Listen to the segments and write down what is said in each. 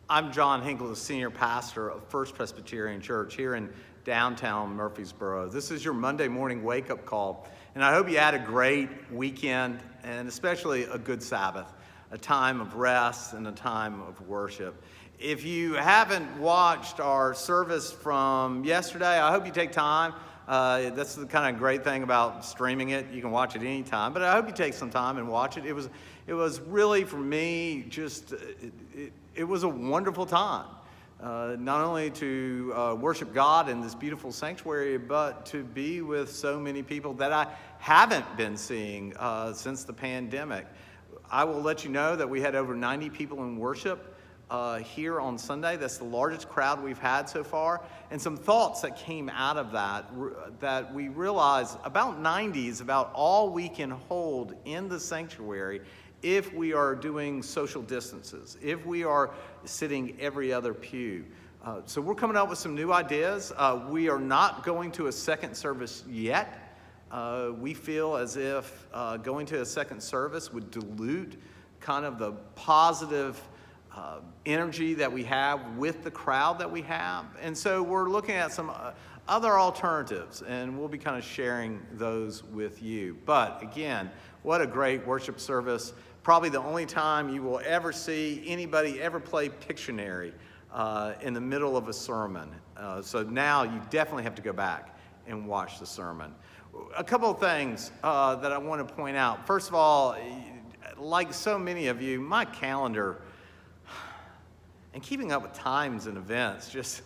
I'm John Hinkle, the senior pastor of First Presbyterian Church here in downtown Murfreesboro. This is your Monday morning wake-up call, and I hope you had a great weekend and especially a good Sabbath, a time of rest and a time of worship. If you haven't watched our service from yesterday, I hope you take time. That's the kind of great thing about streaming it. You can watch it anytime, but I hope you take some time and watch it. It was really, for me, just it was a wonderful time. Not only to worship God in this beautiful sanctuary, but to be with so many people that I haven't been seeing since the pandemic. I will let you know that we had over 90 people in worship here on Sunday. That's the largest crowd we've had so far. And some thoughts that came out of that we realized about 90 is about all we can hold in the sanctuary if we are doing social distances, if we are sitting every other pew. So we're coming up with some new ideas. We are not going to a second service yet. We feel as if going to a second service would dilute kind of the positive energy that we have with the crowd that we have. And so we're looking at some other alternatives, and we'll be kind of sharing those with you. But again, what a great worship service. Probably the only time you will ever see anybody ever play Pictionary in the middle of a sermon. So now you definitely have to go back and watch the sermon. A couple of things that I want to point out. First of all, like so many of you, my calendar and keeping up with times and events,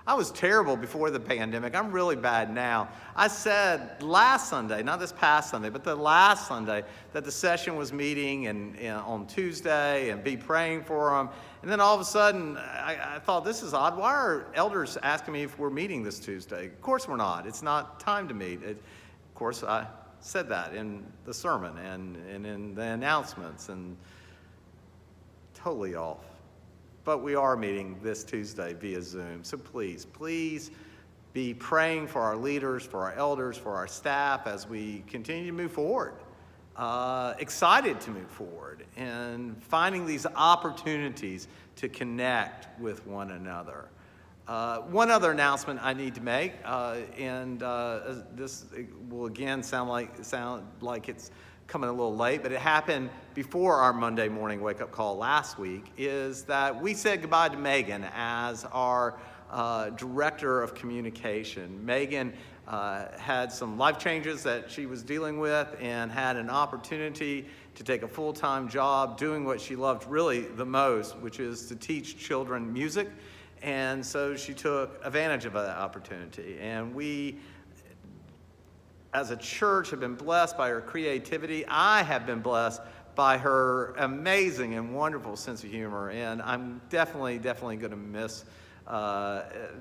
I was terrible before the pandemic. I'm really bad now. I said last Sunday, not this past Sunday, but the last Sunday, that the session was meeting on Tuesday and be praying for them. And then all of a sudden, I thought, this is odd. Why are elders asking me if we're meeting this Tuesday? Of course we're not. It's not time to meet. Of course, I said that in the sermon and in the announcements, and totally off. But we are meeting this Tuesday via Zoom. So please be praying for our leaders, for our elders, for our staff as we continue to move forward. Excited to move forward and finding these opportunities to connect with one another. One other announcement I need to make, and this will again sound like it's coming a little late, but it happened before our Monday morning wake-up call last week, is that we said goodbye to Megan as our director of communication. Megan had some life changes that she was dealing with and had an opportunity to take a full-time job doing what she loved really the most, which is to teach children music. And so she took advantage of that opportunity. And we, as a church, have been blessed by her creativity. I have been blessed by her amazing and wonderful sense of humor, and I'm definitely going to miss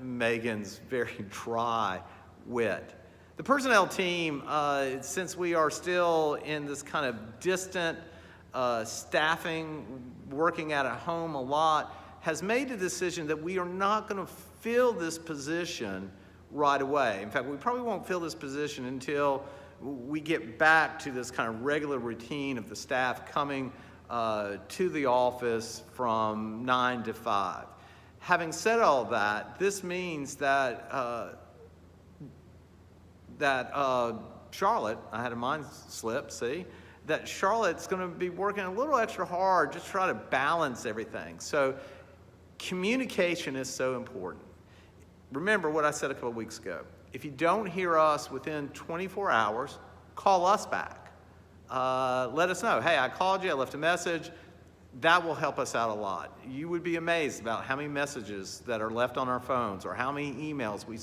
Megan's very dry wit. The personnel team, since we are still in this kind of distant staffing, working at home a lot, has made the decision that we are not going to fill this position right away. In fact, we probably won't fill this position until we get back to this kind of regular routine of the staff coming to the office from 9 to 5. Having said all that, this means that Charlotte, I had a mind slip, that Charlotte's going to be working a little extra hard just to try to balance everything. So communication is so important. Remember what I said a couple weeks ago. If you don't hear us within 24 hours, call us back. Let us know, hey, I called you, I left a message. That will help us out a lot. You would be amazed about how many messages that are left on our phones or how many emails we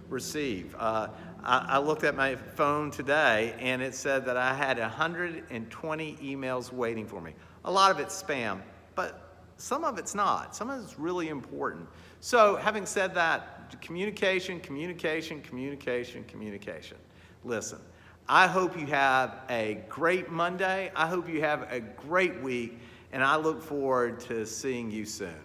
receive. I looked at my phone today and it said that I had 120 emails waiting for me. A lot of it's spam, but some of it's not. Some of it's really important. So having said that, communication. Listen, I hope you have a great Monday. I hope you have a great week, and I look forward to seeing you soon.